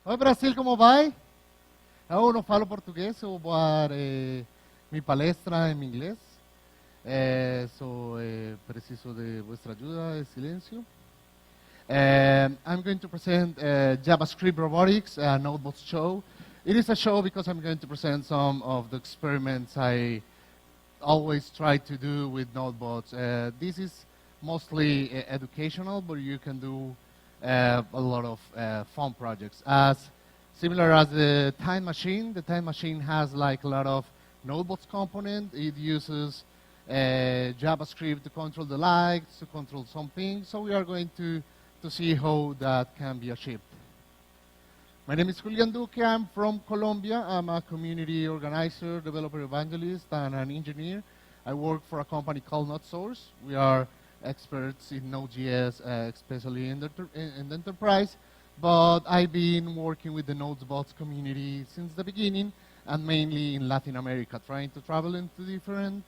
Oi, Brasil, como vai? Eu não falo português, eu vou dar minha palestra em inglês. Preciso de vossa ajuda, silêncio. I'm going to present JavaScript Robotics, a NodeBots show. It is a show because I'm going to present some of the experiments I always try to do with NodeBots. This is mostly educational, but you can do a lot of fun projects. Similar as the time machine has like a lot of NodeBots component. It uses JavaScript to control the lights, to control some things. So we are going to see how that can be achieved. My name is Julian Duque. I'm from Colombia. I'm a community organizer, developer evangelist, and an engineer. I work for a company called NodeSource. We are experts in Node.js, especially in the enterprise. But I've been working with the NodeBots community since the beginning, and mainly in Latin America, trying to travel into different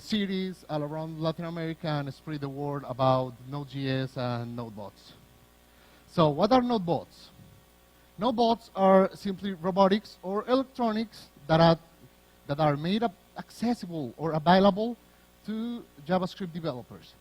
cities all around Latin America and spread the word about Node.js and NodeBots. So what are NodeBots? NodeBots are simply robotics or electronics that are made accessible or available to JavaScript developers.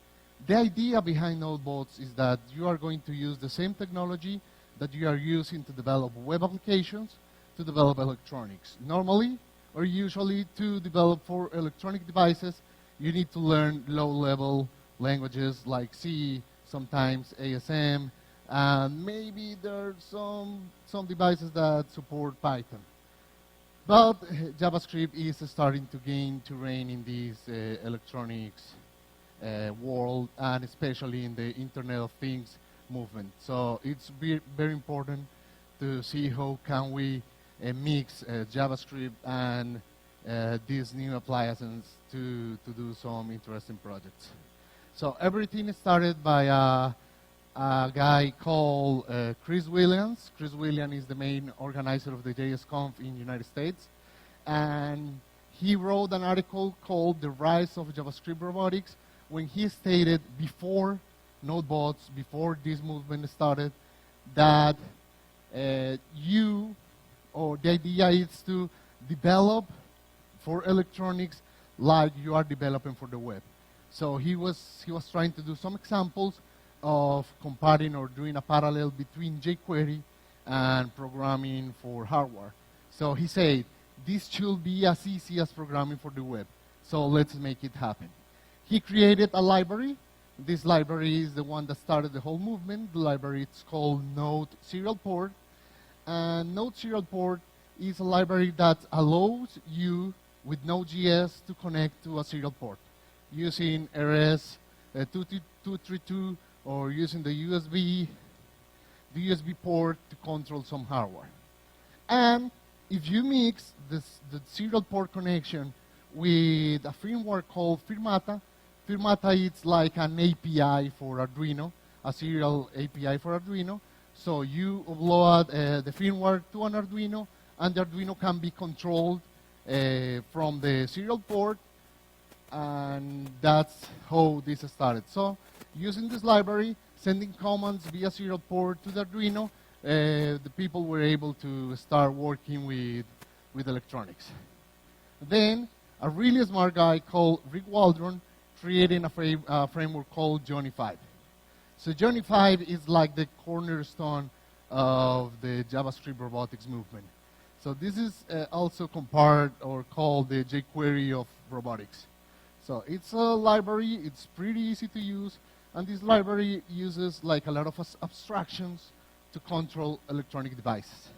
The idea behind NodeBots is that you are going to use the same technology that you are using to develop web applications to develop electronics. Normally, or usually, to develop for electronic devices, you need to learn low-level languages like C, sometimes ASM, and maybe there are some devices that support Python. But JavaScript is starting to gain terrain in this electronics world, and especially in the Internet of Things movement. So it's very important to see how can we mix JavaScript and these new appliances to do some interesting projects. So everything started by a guy called Chris Williams. Chris Williams is the main organizer of the JSConf in the United States. And he wrote an article called The Rise of JavaScript Robotics, when he stated before NodeBots, before this movement started, that the idea is to develop for electronics like you are developing for the web. So he was trying to do some examples of comparing or doing a parallel between jQuery and programming for hardware. So he said, this should be as easy as programming for the web. So let's make it happen. He created a library. This library is the one that started the whole movement. The library is called Node Serial Port. And Node Serial Port is a library that allows you with Node.js to connect to a serial port using RS-232 or using the USB port to control some hardware. And if you mix the serial port connection with a framework called Firmata, Firmata is like an API for Arduino, a serial API for Arduino. So you upload the firmware to an Arduino, and the Arduino can be controlled from the serial port, and that's how this started. So using this library, sending commands via serial port to the Arduino, the people were able to start working with electronics. Then a really smart guy called Rick Waldron created a framework called Johnny 5. So Johnny 5 is like the cornerstone of the JavaScript robotics movement. So this is also compared or called the jQuery of robotics. So it's a library, it's pretty easy to use, and this library uses like a lot of abstractions to control electronic devices.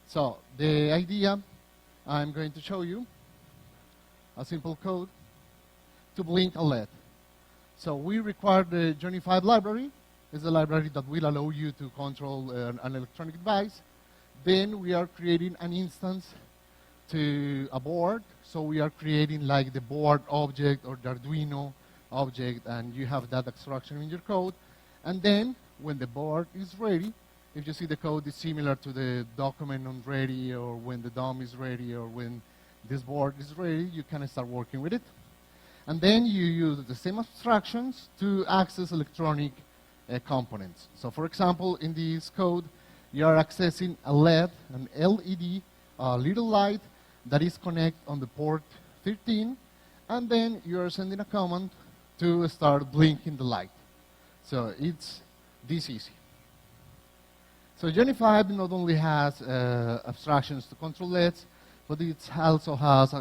So the idea, I'm going to show you a simple code to blink a LED. So we require the Johnny 5 library. It's a library that will allow you to control an electronic device. Then we are creating an instance to a board. So we are creating like the board object or the Arduino object, and you have that abstraction in your code. And then when the board is ready, if you see the code is similar to the document on ready, or when the DOM is ready, or when this board is ready, you can start working with it. And then you use the same abstractions to access electronic components. So for example, in this code, you are accessing a LED, an LED, a little light that is connected on the port 13, and then you are sending a command to start blinking the light. So it's this easy. So Johnny 5 not only has abstractions to control LEDs, but it also has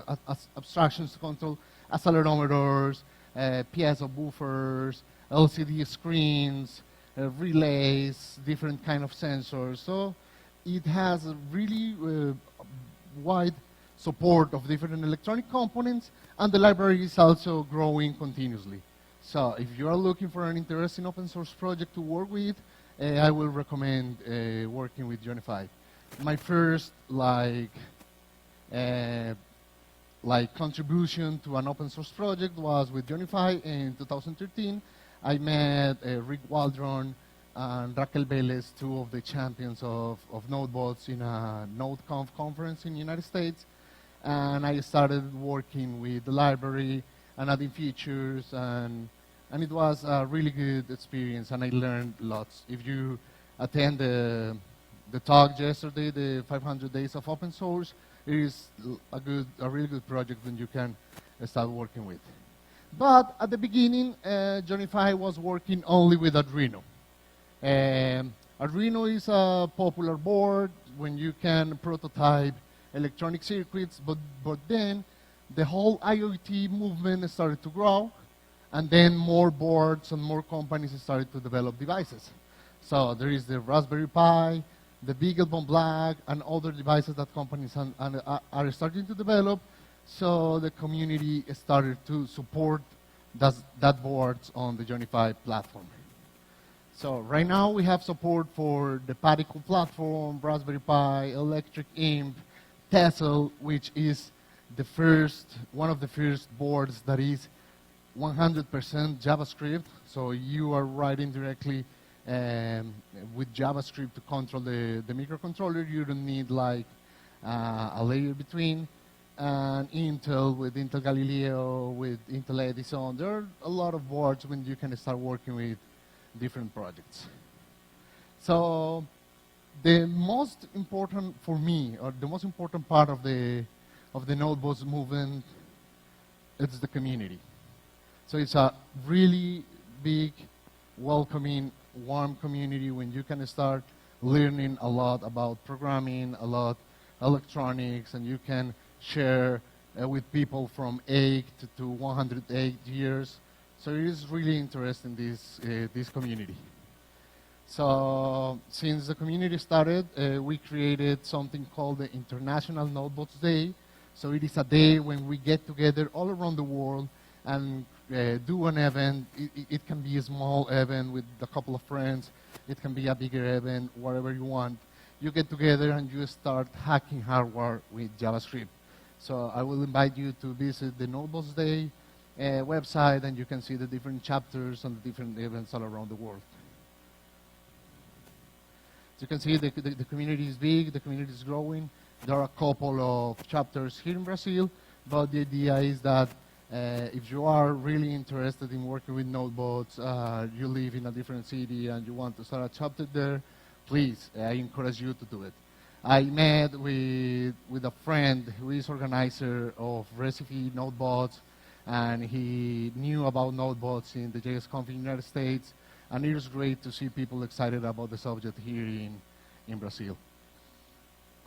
abstractions to control accelerometers, piezo buffers, LCD screens, relays, different kind of sensors. So it has a really wide support of different electronic components, and the library is also growing continuously. So if you are looking for an interesting open source project to work with, I will recommend working with Johnny 5. My first contribution to an open source project was with Johnny 5 in 2013. I met Rick Waldron and Raquel Vélez, two of the champions of NodeBots in a NodeConf conference in the United States. And I started working with the library and adding features, and it was a really good experience, and I learned lots. If you attend the talk yesterday, the 500 Days of Open Source, it is a really good project that you can start working with. But at the beginning, Johnny 5 was working only with Arduino. Arduino is a popular board when you can prototype electronic circuits, but then the whole IoT movement started to grow, and then more boards and more companies started to develop devices. So there is the Raspberry Pi, the Beaglebone Black, and other devices that companies are starting to develop. So the community started to support that boards on the Johnny 5 platform. So right now we have support for the Particle platform, Raspberry Pi, Electric Imp, Tessel, which is one of the first boards that is 100% JavaScript. So you are writing directly with JavaScript to control the microcontroller. You don't need like a layer between. And Intel with Intel Galileo, with Intel Edison. There are a lot of boards when you can start working with different projects. So the most important for me, or the most important part of the NodeBots movement, it's the community. So it's a really big, welcoming, warm community when you can start learning a lot about programming, a lot electronics, and you can share with people from 8 to 108 years. So it is really interesting, this community. So since the community started, we created something called the International NodeBots Day. So it is a day when we get together all around the world and do an event. It can be a small event with a couple of friends. It can be a bigger event, whatever you want. You get together and you start hacking hardware with JavaScript. So I will invite you to visit the NodeBots Day website, and you can see the different chapters and the different events all around the world. So you can see the community is big, the community is growing. There are a couple of chapters here in Brazil, but the idea is that if you are really interested in working with NodeBots, you live in a different city and you want to start a chapter there, please, I encourage you to do it. I met with a friend who is organizer of Recipe NodeBots, and he knew about NodeBots in the JSConf in the United States, and it was great to see people excited about the subject here in Brazil.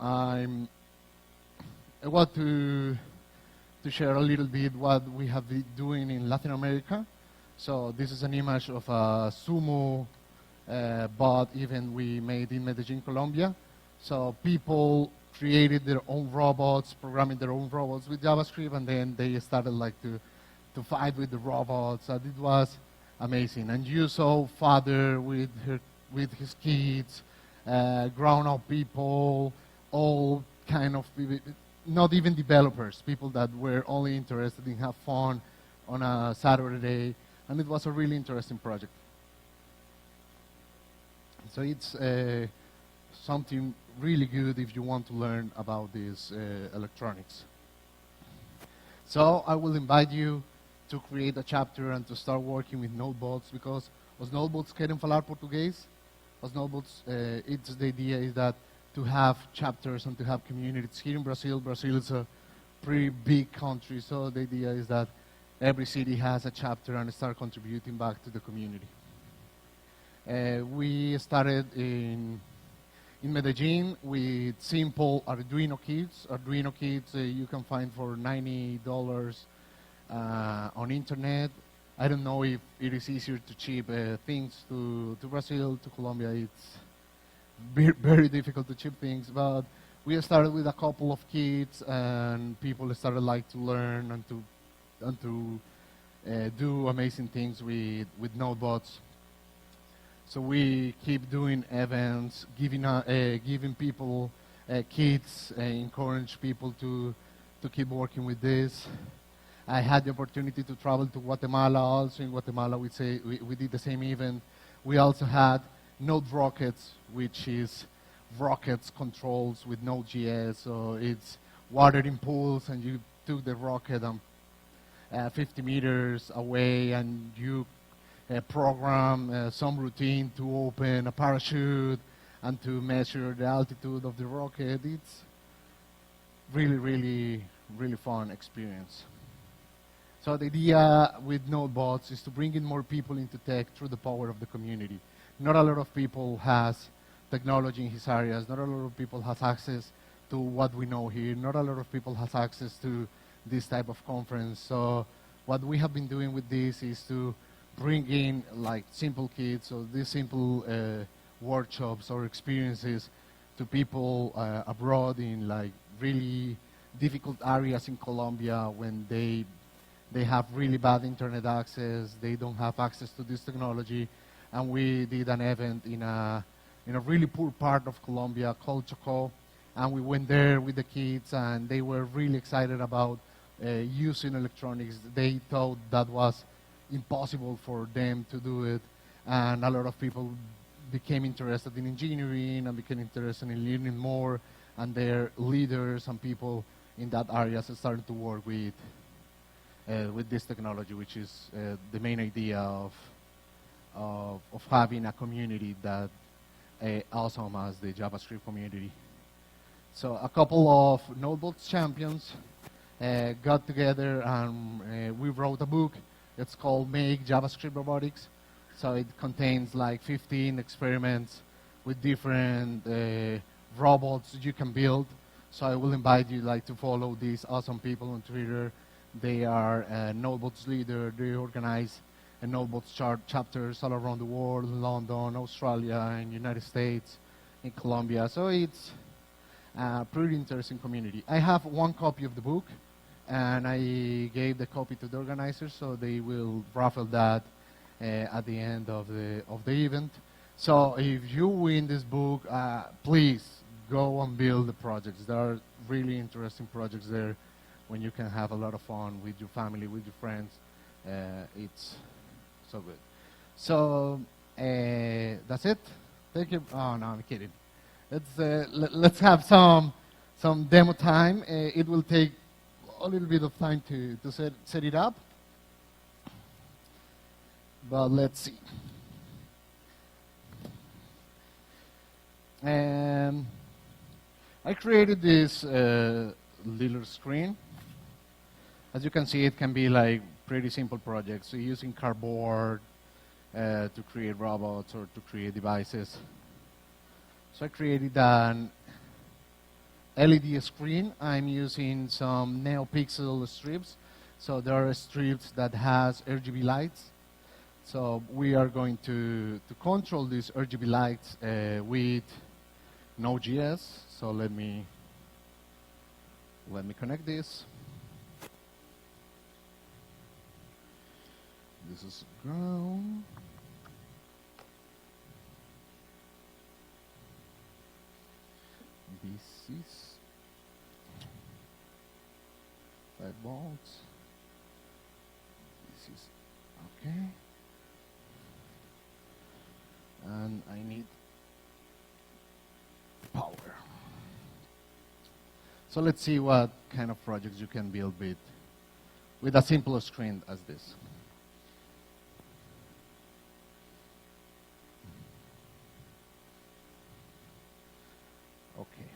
I want to share a little bit what we have been doing in Latin America. So this is an image of a sumo bot event we made in Medellin, Colombia. So people created their own robots, programming their own robots with JavaScript, and then they started like to fight with the robots. And it was amazing. And you saw father with his kids, grown-up people, all kind of not even developers, people that were only interested in have fun on a Saturday, and it was a really interesting project. So it's something really good if you want to learn about this electronics. So I will invite you to create a chapter and to start working with NodeBots, because os NodeBots querem falar português. Os NodeBots, the idea is that to have chapters and to have communities. Here in Brazil, Brazil is a pretty big country, so the idea is that every city has a chapter and start contributing back to the community. We started in Medellin with simple Arduino kits. Arduino kits you can find for $90 on internet. I don't know if it is easier to ship things to Brazil, to Colombia. It's very difficult to ship things, but we started with a couple of kits, and people started like to learn and to do amazing things with NodeBots. So we keep doing events, giving people kits, encourage people to keep working with this. I had the opportunity to travel to Guatemala. Also in Guatemala, we did the same event. We also had Node Rockets, which is rockets controls with Node.js. So it's water in pools, and you took the rocket 50 meters away, and you program some routine to open a parachute and to measure the altitude of the rocket. It's really fun experience. So the idea with NodeBots is to bring in more people into tech through the power of the community. Not a lot of people has technology in his areas. Not a lot of people has access to what we know here. Not a lot of people has access to this type of conference. So what we have been doing with this is to bring in like simple kits or these simple workshops or experiences to people abroad in like really difficult areas in Colombia when they have really bad internet access, they don't have access to this technology. And we did an event in a really poor part of Colombia called Chocó, and we went there with the kids, and they were really excited about using electronics. They thought that was impossible for them to do it, and a lot of people became interested in engineering and became interested in learning more, and their leaders and people in that area started to work with this technology, which is the main idea of having a community that awesome as the JavaScript community. So a couple of NodeBots champions got together, and we wrote a book. It's called Make JavaScript Robotics. So it contains like 15 experiments with different robots you can build. So I will invite you like to follow these awesome people on Twitter. They are NodeBots leader. They organize NodeBots chapters all around the world, in London, Australia, in United States, in Colombia. So it's a pretty interesting community. I have one copy of the book, and I gave the copy to the organizers, so they will raffle that at the end of the event. So if you win this book, please go and build the projects. There are really interesting projects there when you can have a lot of fun with your family, with your friends. It's so good. So that's it. Thank you. Oh no, I'm kidding. Let's have some demo time. It will take a little bit of time to set it up, but let's see. I created this little screen. As you can see, it can be like pretty simple projects. So using cardboard to create robots or to create devices. So I created an LED screen. I'm using some NeoPixel strips. So there are strips that has RGB lights. So we are going to control these RGB lights with Node.js. So let me connect this. This is ground. This is volts. This is okay. And I need power. So let's see what kind of projects you can build with a simpler screen as this. Okay.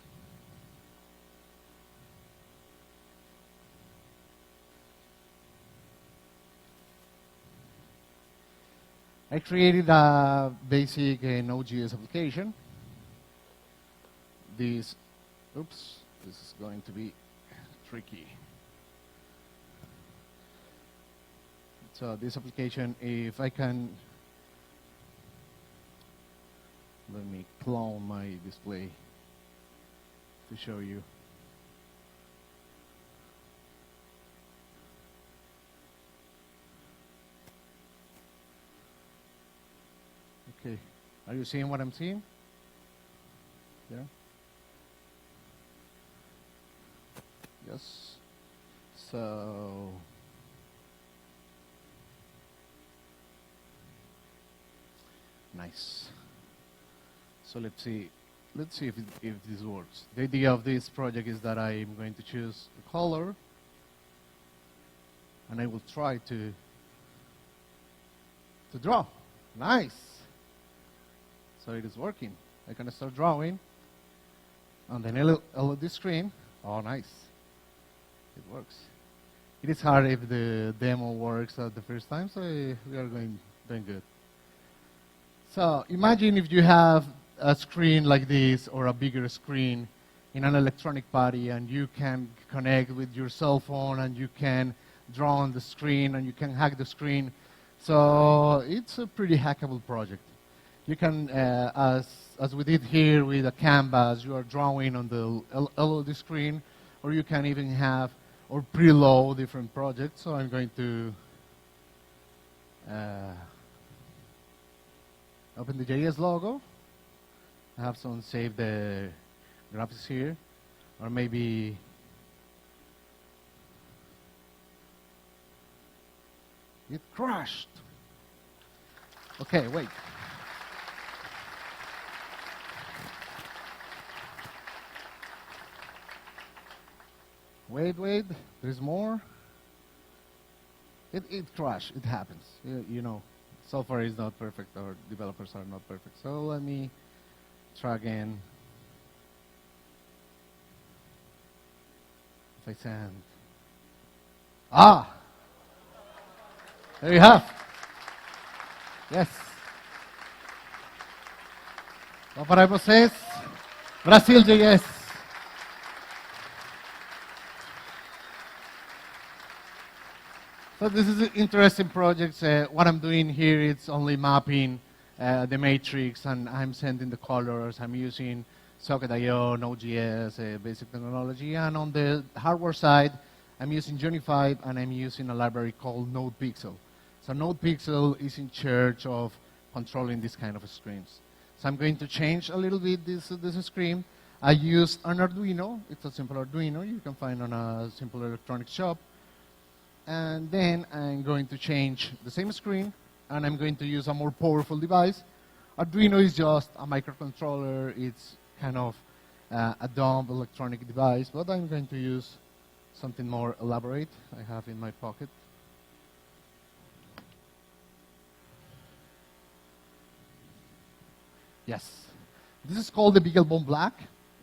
I created a basic Node.js application. This is going to be tricky. So this application, if I can, let me clone my display to show you. Okay, are you seeing what I'm seeing? Yeah? Yes. So nice. So let's see if this works. The idea of this project is that I'm going to choose a color, and I will try to draw. Nice. So it is working. I can start drawing on the LED screen. Oh, nice. It works. It is hard if the demo works at the first time, so we are doing good. So imagine if you have a screen like this or a bigger screen in an electronic party, and you can connect with your cell phone, and you can draw on the screen, and you can hack the screen. So it's a pretty hackable project. You can, as we did here with a canvas, you are drawing on the LED screen, or you can even have or preload different projects. So I'm going to open the JS logo. I have someone save the graphics here, or maybe it crashed. Okay, wait. Wait, there's more. It crashed, it happens. You know, software is not perfect, or developers are not perfect. So let me try again. If I send. There you have. Yes. Então, para vocês, BrazilJS. So this is an interesting project. What I'm doing here is only mapping the matrix, and I'm sending the colors. I'm using Socket.io, Node.js, basic technology. And on the hardware side, I'm using Unified, and I'm using a library called NodePixel. So NodePixel is in charge of controlling this kind of screens. So I'm going to change a little bit this screen. I use an Arduino. It's a simple Arduino you can find on a simple electronics shop. And then I'm going to change the same screen, and I'm going to use a more powerful device. Arduino is just a microcontroller. It's kind of a dumb electronic device, but I'm going to use something more elaborate I have in my pocket. Yes. This is called the Beaglebone Black.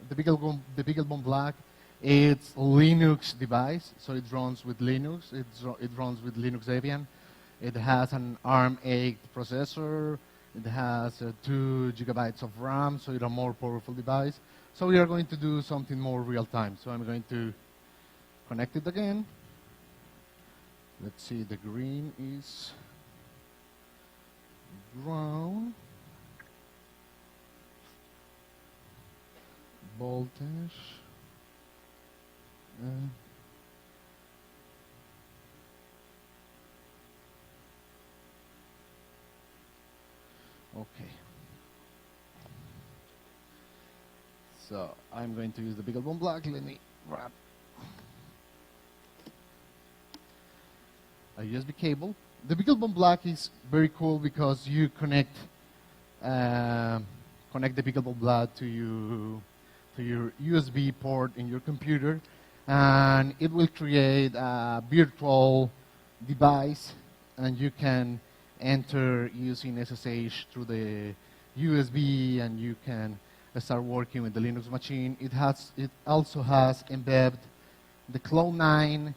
The Beaglebone Black, it's a Linux device, so it runs with Linux. It runs with Linux Debian. It has an ARM8 processor. It has 2 gigabytes of RAM, so it's a more powerful device. So we are going to do something more real time. So I'm going to connect it again. Let's see, the green is ground. Voltage. Okay. So I'm going to use the Beaglebone Black. Let me wrap. a USB cable. The Beaglebone Black is very cool because you connect the Beaglebone Black to your USB port in your computer, and it will create a virtual device, and you can enter using SSH through the USB, and you can start working with the Linux machine. It also has embedded the Cloud9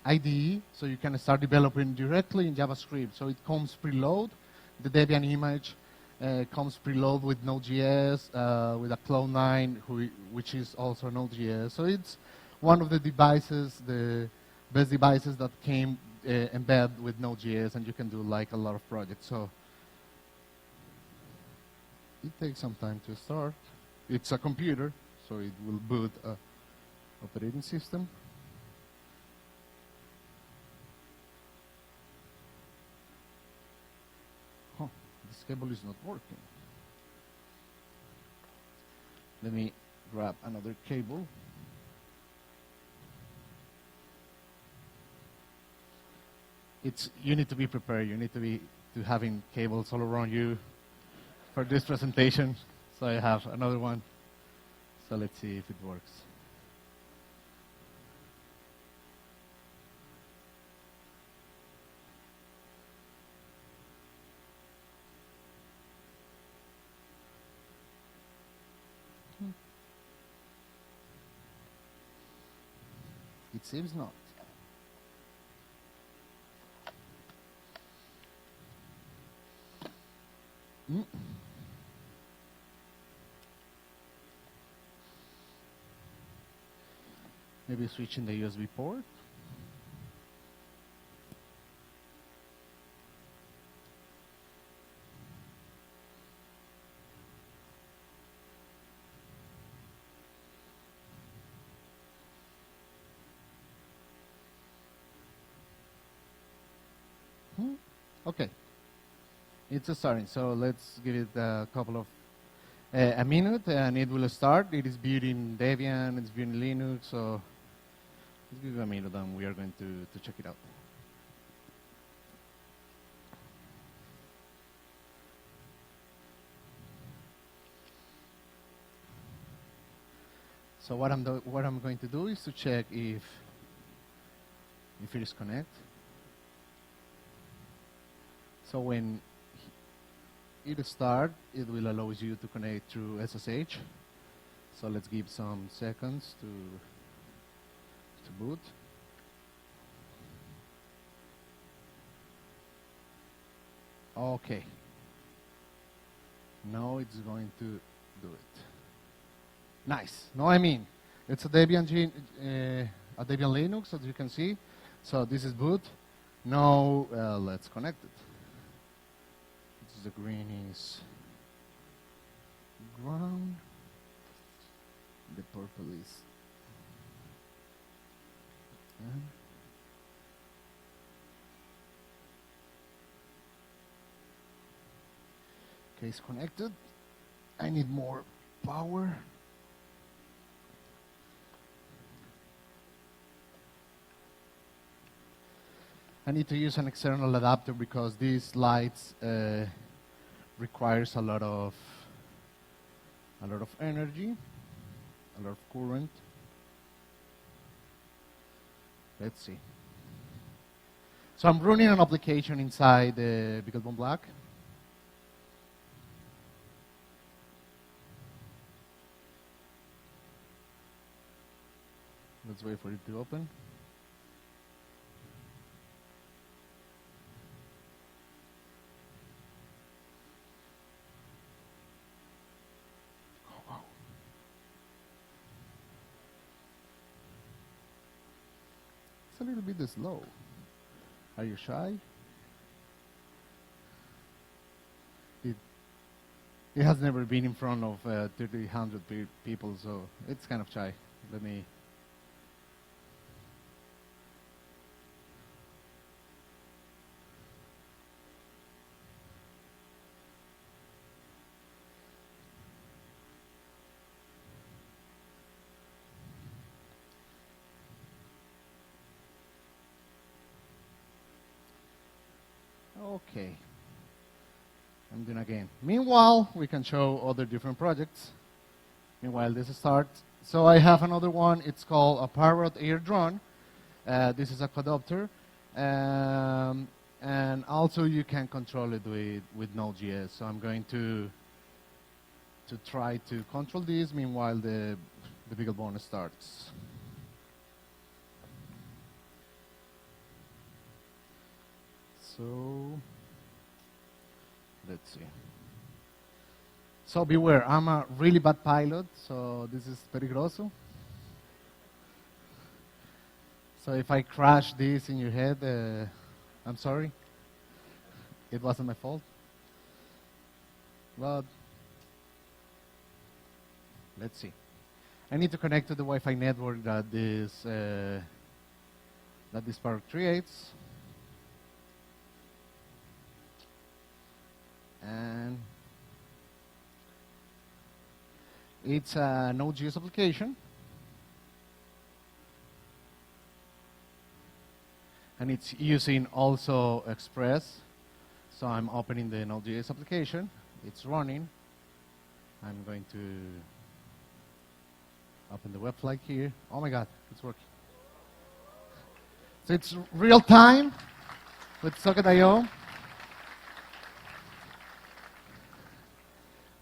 IDE, so you can start developing directly in JavaScript. So it comes preload. The Debian image comes preload with Node.js, with a Cloud9, which is also Node.js. So it's one of the devices, the best devices that came embedded with Node.js, and you can do like a lot of projects. So it takes some time to start. It's a computer, so it will boot a operating system. Oh, this cable is not working. Let me grab another cable. You need to be prepared. You need to having cables all around you for this presentation. So I have another one. So let's see if it works. It seems not. Maybe switching the USB port. Okay. It's starting, so let's give it a couple of a minute, and it will start. It is built in Debian, it's built in Linux, so let's give it a minute, and we are going to check it out. So what I'm going to do is to check if it is connected. So when it starts, it will allow you to connect through SSH. So let's give some seconds to boot. Okay. Now it's going to do it. Nice. No, I mean, it's a Debian Linux, as you can see. So this is boot. Now let's connect it. The green is ground, the purple is okay, it's connected. I need more power. I need to use an external adapter because these lights requires a lot of energy, a lot of current. Let's see. So I'm running an application inside the Beaglebone Black. Let's wait for it to open. A little bit slow. Are you shy? It has never been in front of 300 people, so it's kind of shy. Let me. Okay. I'm doing again. Meanwhile, we can show other different projects. Meanwhile, this starts. So I have another one. It's called a Parrot Air Drone. This is a quadopter. And also you can control it with Node.js. So I'm going to try to control this. Meanwhile, the Beaglebone starts. So let's see. So beware, I'm a really bad pilot, so this is peligroso. So if I crash this in your head, I'm sorry. It wasn't my fault. But let's see. I need to connect to the Wi-Fi network that this part creates. And it's a Node.js application. And it's using also Express. So I'm opening the Node.js application. It's running. I'm going to open the web flag here. Oh my God, it's working. So it's real time with Socket.io.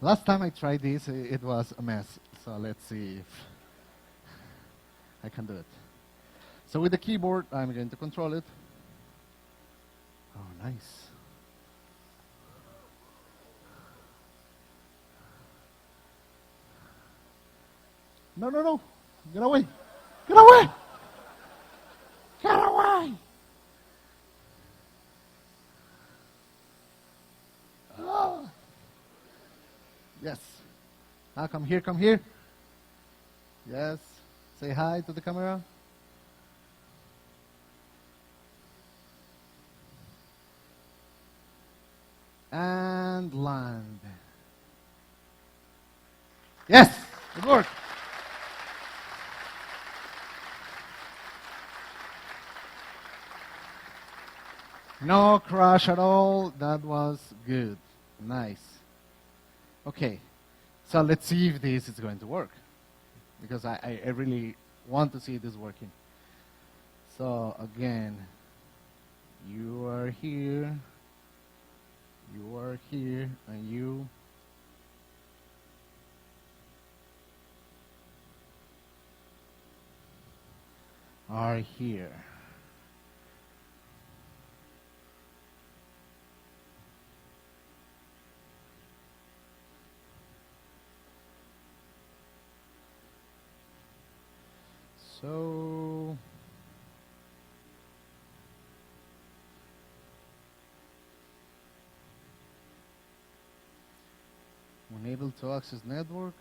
Last time I tried this, it was a mess. So let's see if I can do it. So with the keyboard, I'm going to control it. Oh, nice. No, no, no. Get away. Get away. Get away. Oh. Yes. Now come here, come here. Yes. Say hi to the camera. And land. Yes, it worked. No crash at all. That was good. Nice. Okay, so let's see if this is going to work, because I really want to see this working. So again, you are here, and you are here. So unable to access network.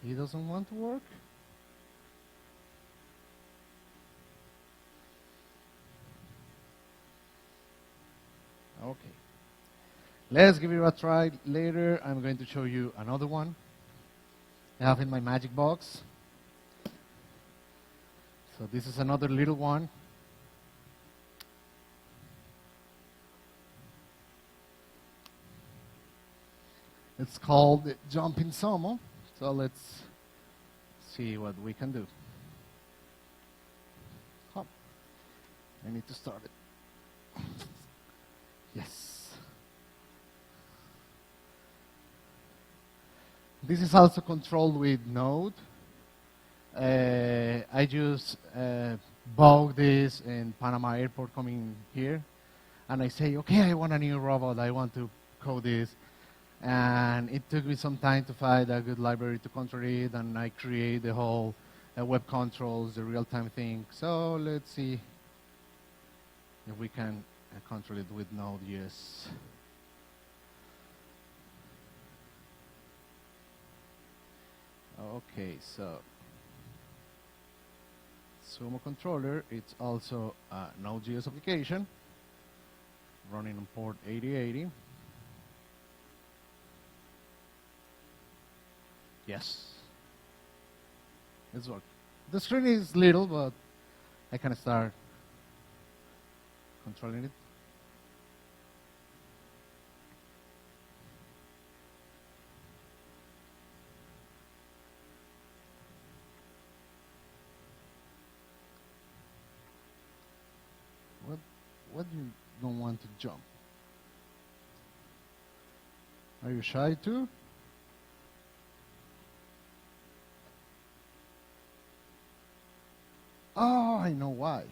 He doesn't want to work. Okay. Let's give it a try later. I'm going to show you another one I have in my magic box. So this is another little one. It's called Jumping Sumo. So let's see what we can do. Hop. I need to start it. Yes. This is also controlled with Node. I just bought this in Panama Airport coming here. And I say, okay, I want a new robot. I want to code this. And it took me some time to find a good library to control it. And I create the whole web controls, the real-time thing. So let's see if we can control it with Node.js. Okay, so Sumo controller, it's also a Node.js application running on port 8080. Yes, it's working. The screen is little, but I can start controlling it. What do you don't want to jump? Are you shy too? Oh, I know why.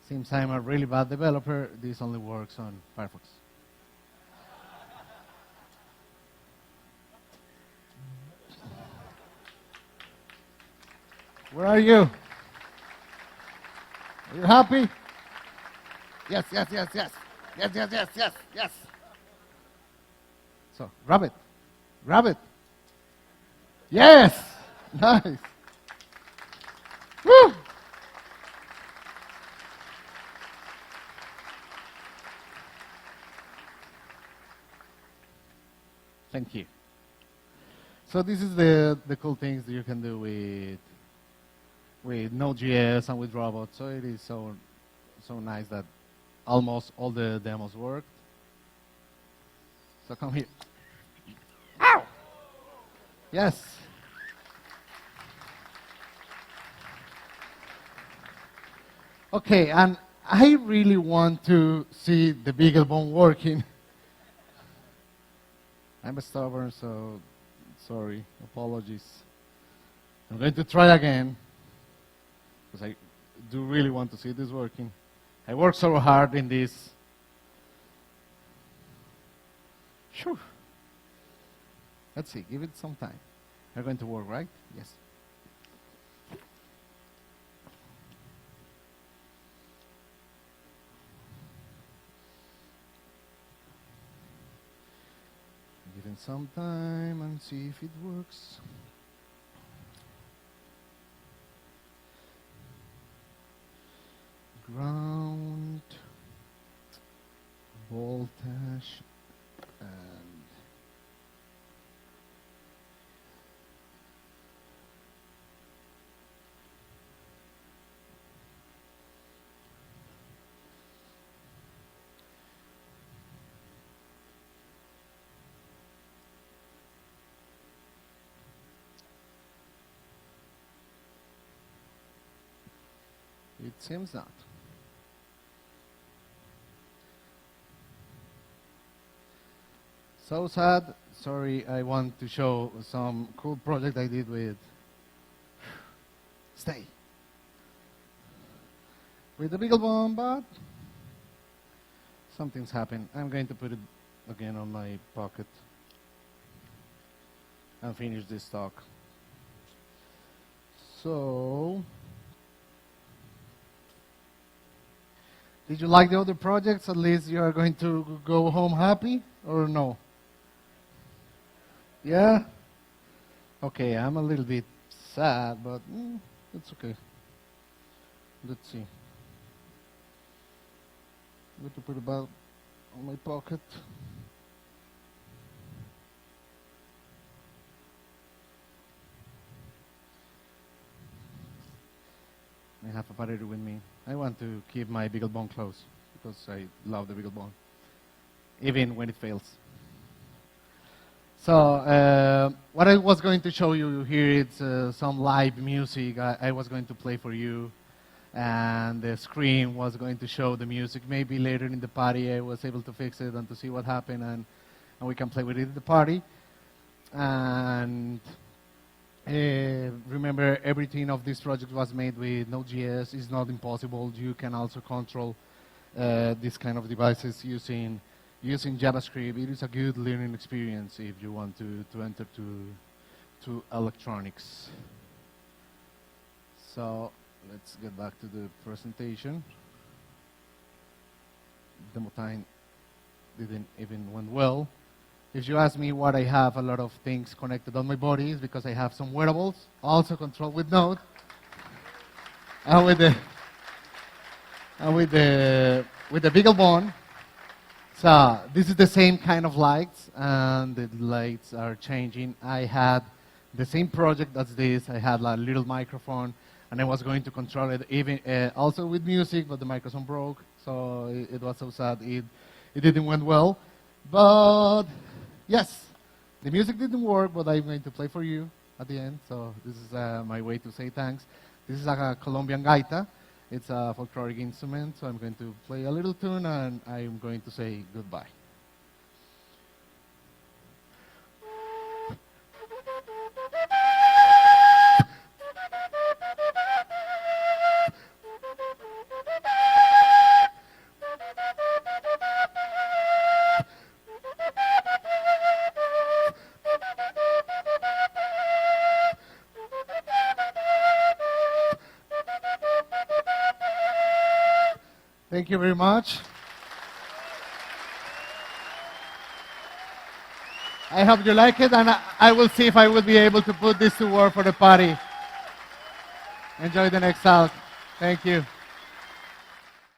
Since I'm a really bad developer, this only works on Firefox. Where are you? Are you happy? Yes, yes, yes, yes. Yes, yes, yes, yes, yes. So, grab it. Grab it. Yes! Nice. Woo! Thank you. So this is the cool things that you can do with Node.js and with robots. So it is so nice that almost all the demos worked. So come here. Ow! Yes. Okay, and I really want to see the Beaglebone working. I'm a stubborn, so sorry, apologies. I'm going to try again, because I do really want to see this working. I worked so hard in this. Sure. Let's see, give it some time. You're going to work, right? Yes. Give it some time and see if it works. Ground, voltage, and it seems not. So sad. Sorry, I want to show some cool project I did with stay. With the Beaglebone, but something's happened. I'm going to put it again on my pocket and finish this talk. So, did you like the other projects? At least you are going to go home happy, or no? Yeah? Okay, I'm a little bit sad, but it's okay. Let's see. I'm going to put it about on my pocket. I have a battery with me. I want to keep my Beaglebone close because I love the Beaglebone, even when it fails. So what I was going to show you here is some live music I was going to play for you, and the screen was going to show the music. Maybe later in the party I was able to fix it and to see what happened, and we can play with it at the party. And remember, everything of this project was made with Node.js. It's not impossible. You can also control these kind of devices using JavaScript. It is a good learning experience if you want to enter to electronics. So let's get back to the presentation. Demo time didn't even went well. If you ask me what I have a lot of things connected on my body, is because I have some wearables, also controlled with Node, and with the Beaglebone. So this is the same kind of lights, and the lights are changing. I had the same project as this. I had a little microphone and I was going to control it even also with music, but the microphone broke, so it was so sad. It didn't went well, but yes, the music didn't work, but I'm going to play for you at the end. So this is my way to say thanks. This is a Colombian gaita. It's a folkloric instrument, so I'm going to play a little tune, and I'm going to say goodbye. Thank you very much. I hope you like it, and I will see if I will be able to put this to work for the party. Enjoy the next out. Thank you.